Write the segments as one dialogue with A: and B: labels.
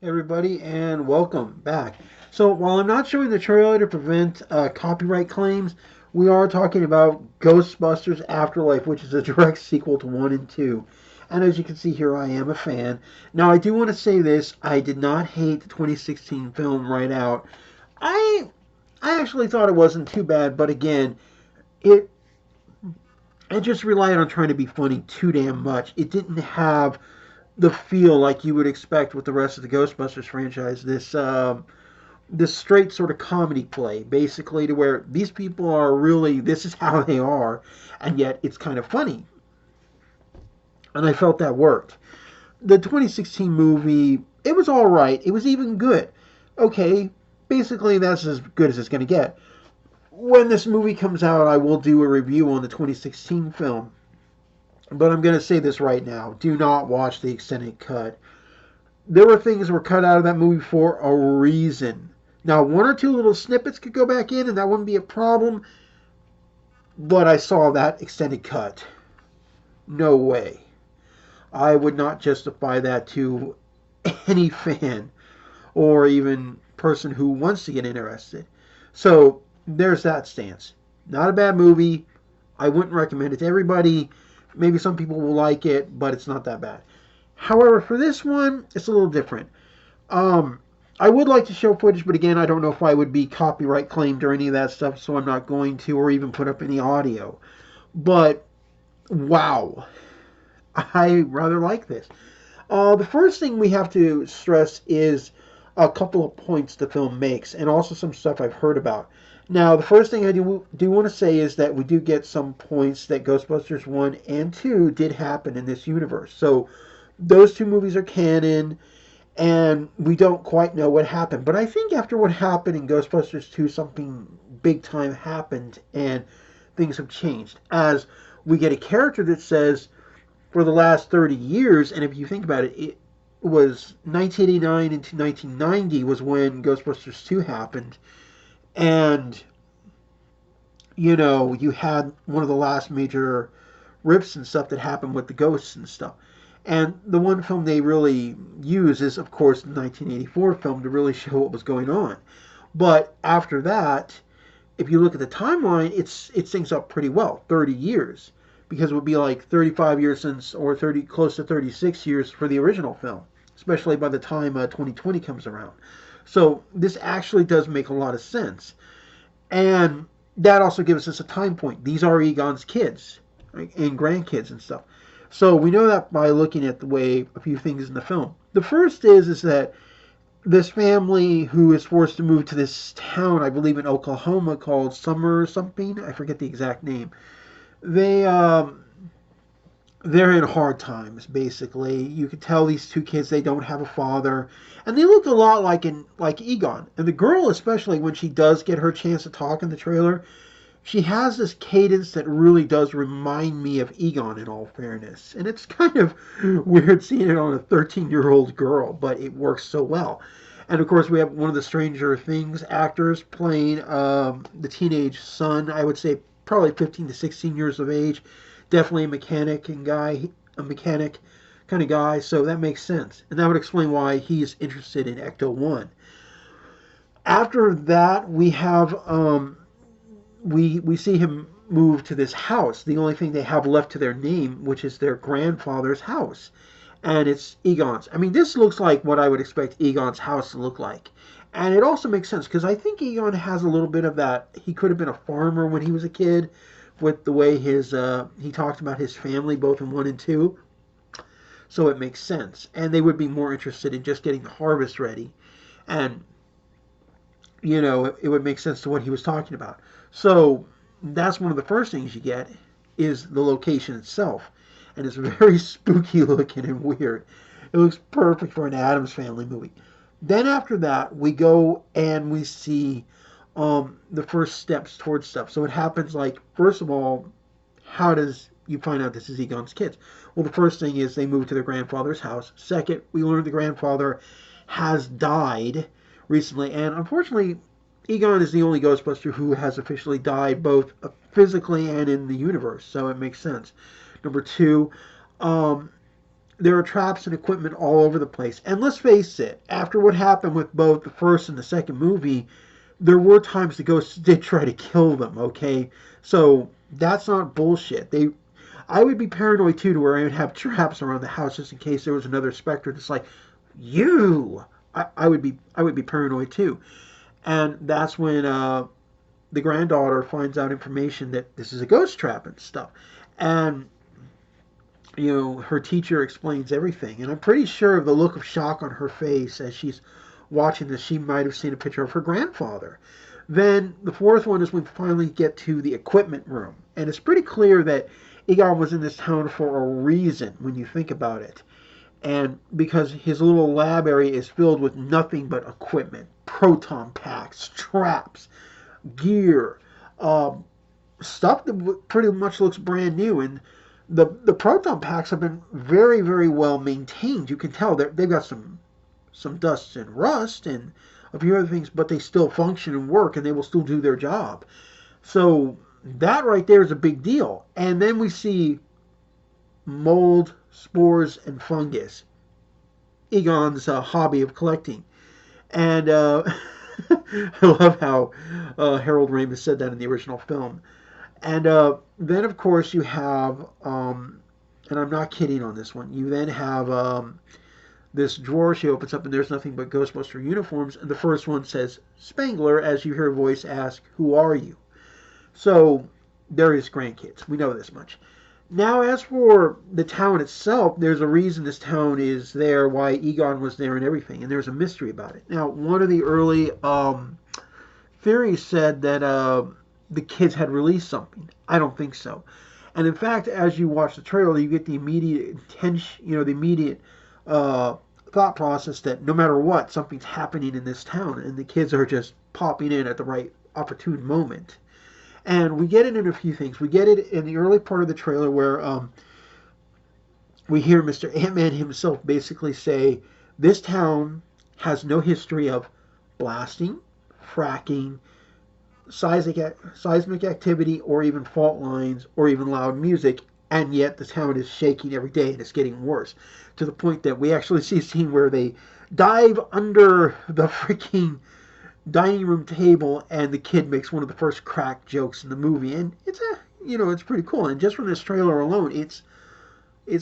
A: Everybody, and welcome back. So, while I'm not showing the trailer to prevent copyright claims, we are talking about Ghostbusters Afterlife, which is a direct sequel to 1 and 2. And as you can see here, I am a fan. Now, I do want to say this, I did not hate the 2016 film right out. I I actually thought it wasn't too bad, but again, it it just relied on trying to be funny too damn much. It didn't have the feel like you would expect with the rest of the Ghostbusters franchise. This straight sort of comedy play, basically, to where these people are really this is how they are, and yet it's kind of funny, and I felt that worked. The 2016 movie, it was all right. It was even good. Okay, basically that's as good as it's going to get. When this movie comes out, I will do a review on the 2016 film. But I'm going to say this right now. Do not watch the extended cut. There were things that were cut out of that movie for a reason. Now, one or two little snippets could go back in, and that wouldn't be a problem. But I saw that extended cut. No way. I would not justify that to any fan or even person who wants to get interested. So, there's that stance. Not a bad movie. I wouldn't recommend it to everybody. Maybe some people will like it, but it's not that bad. However, for this one, it's a little different. I would like to show footage, but again, I don't know if I would be copyright claimed or any of that stuff, so I'm not going to, or even put up any audio. But wow, I rather like this. The first thing we have to stress is a couple of points the film makes, and also some stuff I've heard about. Now, the first thing I do want to say is that we do get some points that Ghostbusters 1 and 2 did happen in this universe. So, those two movies are canon, and we don't quite know what happened. But I think after what happened in Ghostbusters 2, something big time happened, and things have changed. As we get a character that says, for the last 30 years, and if you think about it, it was 1989 into 1990 was when Ghostbusters 2 happened. And, you had one of the last major rips and stuff that happened with the ghosts and stuff. And the one film they really use is, of course, the 1984 film to really show what was going on. But after that, if you look at the timeline, it syncs up pretty well. 30 years, because it would be like 35 years since, or 30, close to 36 years for the original film, especially by the time 2020 comes around. So this actually does make a lot of sense, and that also gives us a time point. These are Egon's kids, right, and grandkids and stuff. So we know that by looking at the way a few things in the film. The first is that this family who is forced to move to this town, I believe in Oklahoma, called Summer something. I forget the exact name. They they're in hard times. Basically, you can tell these two kids they don't have a father, and they look a lot like Egon. And the girl, especially when she does get her chance to talk in the trailer, she has this cadence that really does remind me of Egon, in all fairness. And it's kind of weird seeing it on a 13-year-old girl, but it works so well. And of course, we have one of the Stranger Things actors playing the teenage son. I would say probably 15 to 16 years of age. Definitely a mechanic kind of guy. So that makes sense, and that would explain why he's interested in Ecto One. After that, we have we see him move to this house. The only thing they have left to their name, which is their grandfather's house, and it's Egon's. I mean, this looks like what I would expect Egon's house to look like. And it also makes sense because I think Egon has a little bit of that. He could have been a farmer when he was a kid, with the way he talked about his family both in 1 and 2. So it makes sense. And they would be more interested in just getting the harvest ready. And, it would make sense to what he was talking about. So that's one of the first things you get is the location itself. And it's very spooky looking and weird. It looks perfect for an Addams Family movie. Then after that, we go and we see the first steps towards stuff. So it happens like, first of all, how does you find out this is Egon's kids? Well, the first thing is they move to their grandfather's house. Second, we learn the grandfather has died recently, and unfortunately, Egon is the only Ghostbuster who has officially died, both physically and in the universe, so it makes sense. Number two, there are traps and equipment all over the place. And let's face it, after what happened with both the first and the second movie, there were times the ghosts did try to kill them, okay? So that's not bullshit. I would be paranoid too, to where I would have traps around the house just in case there was another specter that's like, you. I would be paranoid too, and that's when the granddaughter finds out information that this is a ghost trap and stuff, and her teacher explains everything, and I'm pretty sure of the look of shock on her face as she's watching this, she might have seen a picture of her grandfather. Then the fourth one is when we finally get to the equipment room, and it's pretty clear that Egon was in this town for a reason when you think about it. And because his little lab area is filled with nothing but equipment, proton packs, traps, gear, stuff that pretty much looks brand new. And the proton packs have been very, very well maintained. You can tell they've got some dust and rust and a few other things, but they still function and work, and they will still do their job. So that right there is a big deal. And then we see mold, spores, and fungus. Egon's hobby of collecting. And I love how Harold Ramis said that in the original film. And then, of course, you have, and I'm not kidding on this one, you then have this drawer she opens up, and there's nothing but Ghostbuster uniforms. And the first one says Spangler, as you hear a voice ask, "Who are you?" So there is grandkids. We know this much. Now, as for the town itself, there's a reason this town is there, why Egon was there and everything, and there's a mystery about it. Now, one of the early theories said that the kids had released something. I don't think so. And in fact, as you watch the trailer, you get the immediate intention, the immediate thought process that no matter what, something's happening in this town, and the kids are just popping in at the right opportune moment. And we get it in a few things. We get it in the early part of the trailer where we hear Mr. Ant-Man himself basically say, this town has no history of blasting, fracking, seismic activity, or even fault lines, or even loud music, and yet the town is shaking every day and it's getting worse. To the point that we actually see a scene where they dive under the freaking dining room table, and the kid makes one of the first crack jokes in the movie, and it's pretty cool. And just from this trailer alone, it's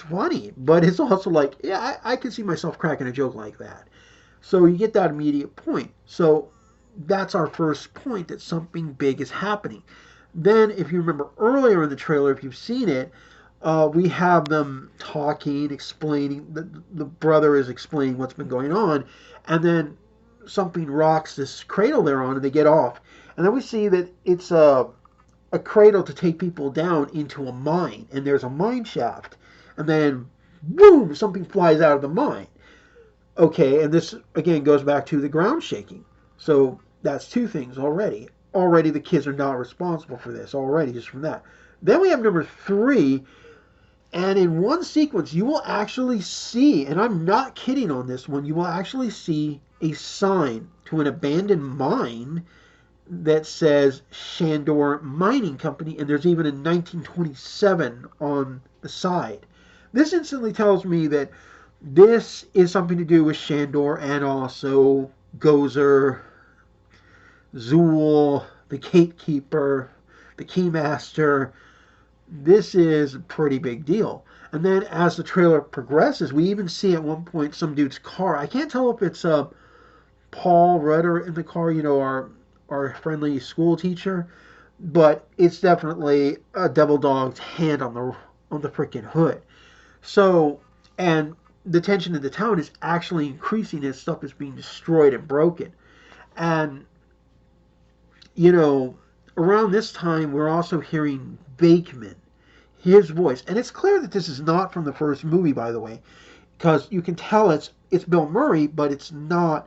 A: funny, but it's also like, yeah, I can see myself cracking a joke like that. So you get that immediate point. So that's our first point, that something big is happening. Then, if you remember earlier in the trailer, if you've seen it, we have them talking, explaining. The brother is explaining what's been going on, and then something rocks this cradle they're on, and they get off. And then we see that it's a cradle to take people down into a mine, and there's a mine shaft. And then, boom, something flies out of the mine. Okay, and this, again, goes back to the ground shaking. So that's two things already. Already the kids are not responsible for this, already, just from that. Then we have number 3, and in one sequence, you will actually see, and I'm not kidding on this one, you will actually see a sign to an abandoned mine that says Shandor Mining Company, and there's even a 1927 on the side. This instantly tells me that this is something to do with Shandor and also Gozer, Zool, the Gatekeeper, the Keymaster. This is a pretty big deal. And then as the trailer progresses, we even see at one point some dude's car. I can't tell if it's Paul Rudder in the car, our friendly school teacher, but it's definitely a devil dog's hand on the freaking hood. So, and the tension in the town is actually increasing as stuff is being destroyed and broken. And around this time, we're also hearing Bakeman, his voice. And it's clear that this is not from the first movie, by the way, because you can tell it's Bill Murray, but it's not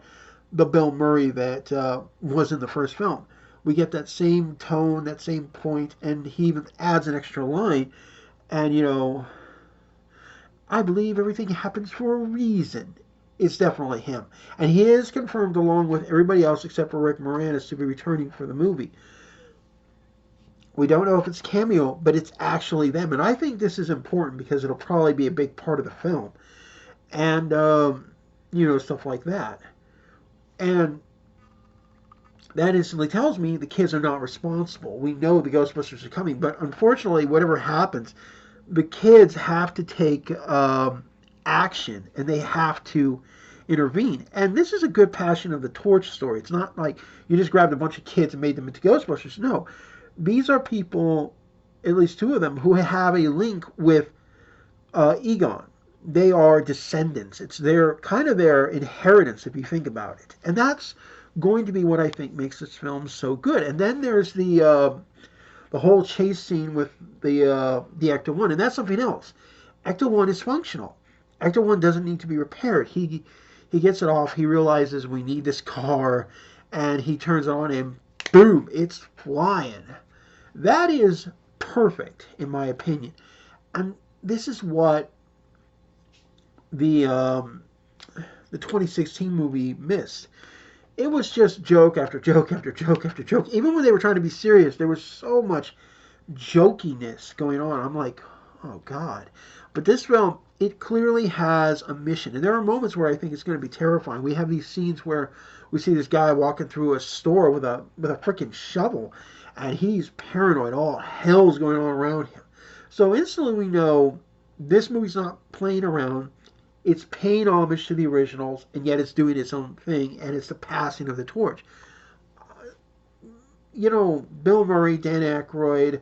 A: the Bill Murray that was in the first film. We get that same tone, that same point, and he even adds an extra line. And, I believe everything happens for a reason. It's definitely him. And he is confirmed along with everybody else except for Rick Moranis to be returning for the movie. We don't know if it's cameo, but it's actually them. And I think this is important because it'll probably be a big part of the film. And, stuff like that. And that instantly tells me the kids are not responsible. We know the Ghostbusters are coming, but unfortunately, whatever happens, the kids have to take action and they have to intervene. And this is a good Passion of the Torch story. It's not like you just grabbed a bunch of kids and made them into Ghostbusters. No, these are people, at least two of them, who have a link with Egon. They are descendants. It's their kind of their inheritance, if you think about it, and that's going to be what I think makes this film so good. And then there's the whole chase scene with the Ecto One, and that's something else. Ecto One is functional. Ecto One doesn't need to be repaired. He gets it off. He realizes we need this car, and he turns it on, and boom, it's flying. That is perfect, in my opinion. And this is what the 2016 movie missed. It was just joke after joke after joke after joke. Even when they were trying to be serious, there was so much jokiness going on. I'm like, oh God. But this film, it clearly has a mission. And there are moments where I think it's going to be terrifying. We have these scenes where we see this guy walking through a store with a freaking shovel, and he's paranoid. All hell's going on around him. So instantly we know this movie's not playing around. It's paying homage to the originals, and yet it's doing its own thing, and it's the passing of the torch. Bill Murray, Dan Aykroyd,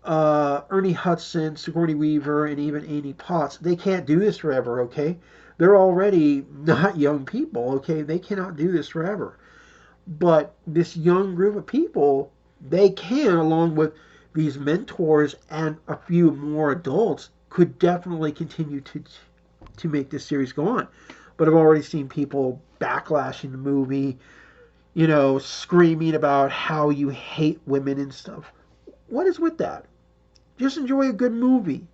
A: Ernie Hudson, Sigourney Weaver, and even Annie Potts, they can't do this forever, okay? They're already not young people, okay? They cannot do this forever. But this young group of people, they can, along with these mentors and a few more adults, could definitely continue to make this series go on. But I've already seen people backlashing the movie, screaming about how you hate women and stuff. What is with that? Just enjoy a good movie.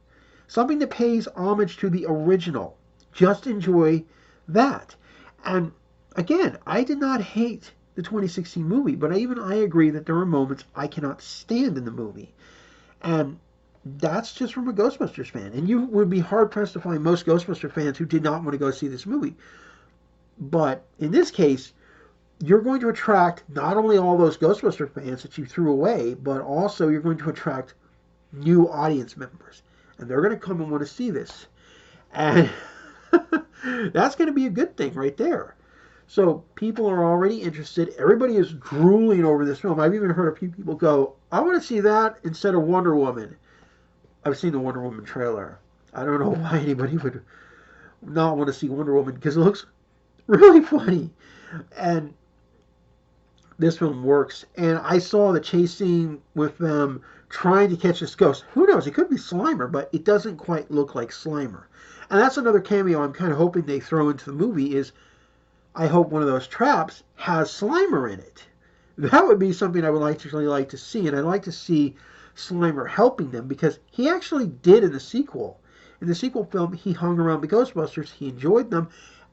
A: Something that pays homage to the original. Just enjoy that. And again, I did not hate the 2016 movie, but I agree that there are moments I cannot stand in the movie. And that's just from a Ghostbusters fan. And you would be hard-pressed to find most Ghostbusters fans who did not want to go see this movie. But in this case, you're going to attract not only all those Ghostbuster fans that you threw away, but also you're going to attract new audience members. And they're going to come and want to see this. And that's going to be a good thing right there. So people are already interested. Everybody is drooling over this film. I've even heard a few people go, I want to see that instead of Wonder Woman. I've seen the Wonder Woman trailer. I don't know why anybody would not want to see Wonder Woman, because it looks really funny. And this film works. And I saw the chase scene with them trying to catch this ghost. Who knows? It could be Slimer, but it doesn't quite look like Slimer. And that's another cameo I'm kind of hoping they throw into the movie is I hope one of those traps has Slimer in it. That would be something I would actually like to see. And I'd like to see Slimer helping them, because he actually did in the sequel. In the sequel film, he hung around the Ghostbusters, he enjoyed them,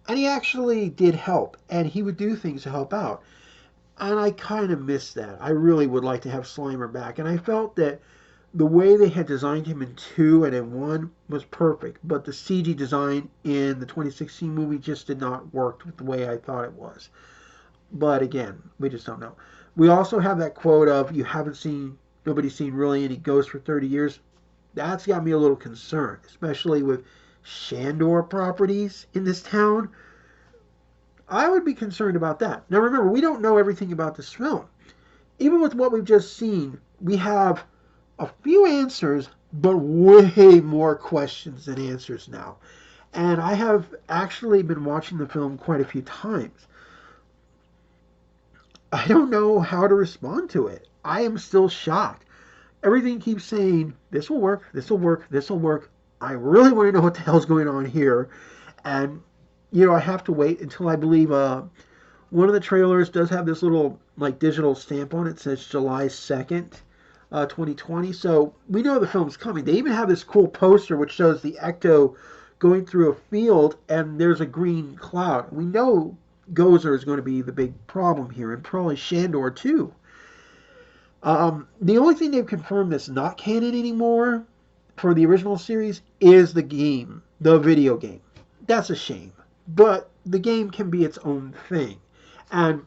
A: and he actually did help, and he would do things to help out. And I kind of miss that. I really would like to have Slimer back, and I felt that the way they had designed him in 2 and in 1 was perfect, but the CG design in the 2016 movie just did not work with the way I thought it was. But again, we just don't know. We also have that quote of, nobody's seen really any ghosts for 30 years. That's got me a little concerned, especially with Shandor properties in this town. I would be concerned about that. Now remember, we don't know everything about this film. Even with what we've just seen, we have a few answers, but way more questions than answers now. And I have actually been watching the film quite a few times. I don't know how to respond to it. I am still shocked. Everything keeps saying, this will work, this will work, this will work. I really want to know what the hell's going on here. And, I have to wait until I believe one of the trailers does have this little, digital stamp on it. It says July 2nd, 2020. So we know the film's coming. They even have this cool poster which shows the Ecto going through a field and there's a green cloud. We know Gozer is going to be the big problem here, and probably Shandor too. The only thing they've confirmed that's not canon anymore for the original series is the game, the video game. That's a shame. But the game can be its own thing. And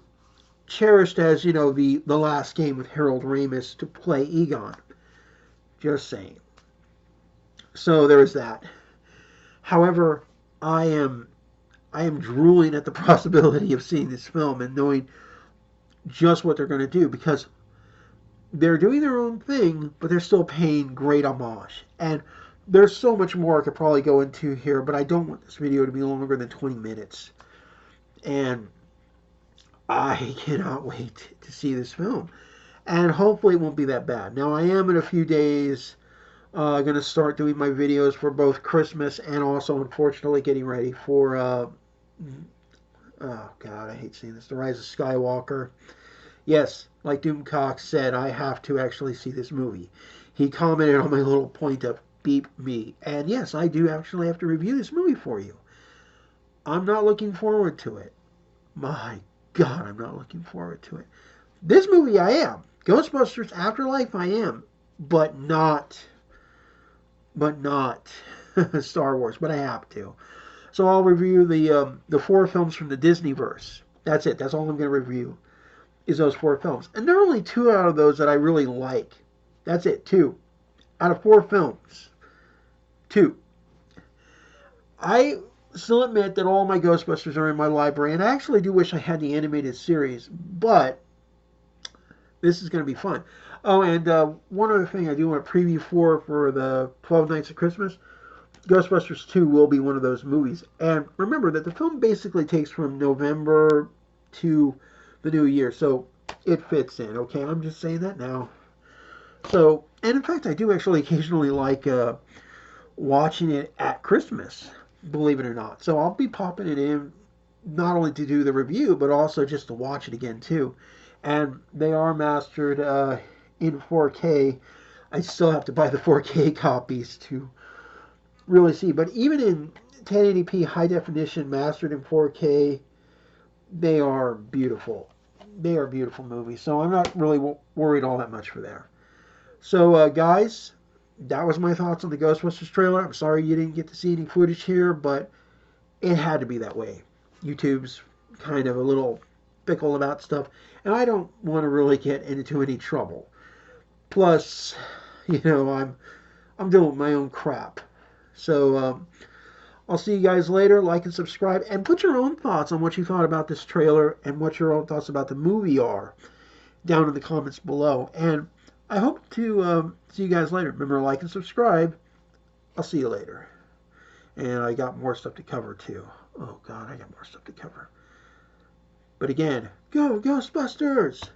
A: cherished as, the last game with Harold Ramis to play Egon. Just saying. So there is that. However, I am I am drooling at the possibility of seeing this film and knowing just what they're going to do because they're doing their own thing, but they're still paying great homage. And there's so much more I could probably go into here, but I don't want this video to be longer than 20 minutes. And I cannot wait to see this film. And hopefully it won't be that bad. Now, I am in a few days going to start doing my videos for both Christmas and also, unfortunately, getting ready for, oh, God, I hate seeing this, The Rise of Skywalker. Yes, like Doomcock said, I have to actually see this movie. He commented on my little point of beep me. And yes, I do actually have to review this movie for you. I'm not looking forward to it. My God, I'm not looking forward to it. This movie I am. Ghostbusters Afterlife I am. But not Star Wars, but I have to. So I'll review the 4 films from the Disneyverse. That's it. That's all I'm going to review is those 4 films. And there are only 2 out of those that I really like. That's it, 2. Out of 4 films. 2. I still admit that all my Ghostbusters are in my library, and I actually do wish I had the animated series, but this is going to be fun. Oh, and one other thing I do want to preview for the 12 Nights of Christmas. Ghostbusters 2 will be one of those movies. And remember that the film basically takes from November to the new year, so it fits in, okay? I'm just saying that now. So, and in fact, I do actually occasionally like watching it at Christmas, believe it or not. So I'll be popping it in not only to do the review, but also just to watch it again, too. And they are mastered in 4K. I still have to buy the 4K copies to really see. But even in 1080p high definition, mastered in 4K, they are beautiful. They are beautiful movies. So I'm not really worried all that much for there. So, guys, that was my thoughts on the Ghostbusters trailer. I'm sorry you didn't get to see any footage here, but it had to be that way. YouTube's kind of a little fickle about stuff, and I don't want to really get into any trouble. Plus, I'm doing my own crap. So I'll see you guys later. Like and subscribe, and put your own thoughts on what you thought about this trailer and what your own thoughts about the movie are down in the comments below. And I hope to see you guys later. Remember, like and subscribe. I'll see you later. And I got more stuff to cover too. Oh God, I got more stuff to cover. But again, go Ghostbusters!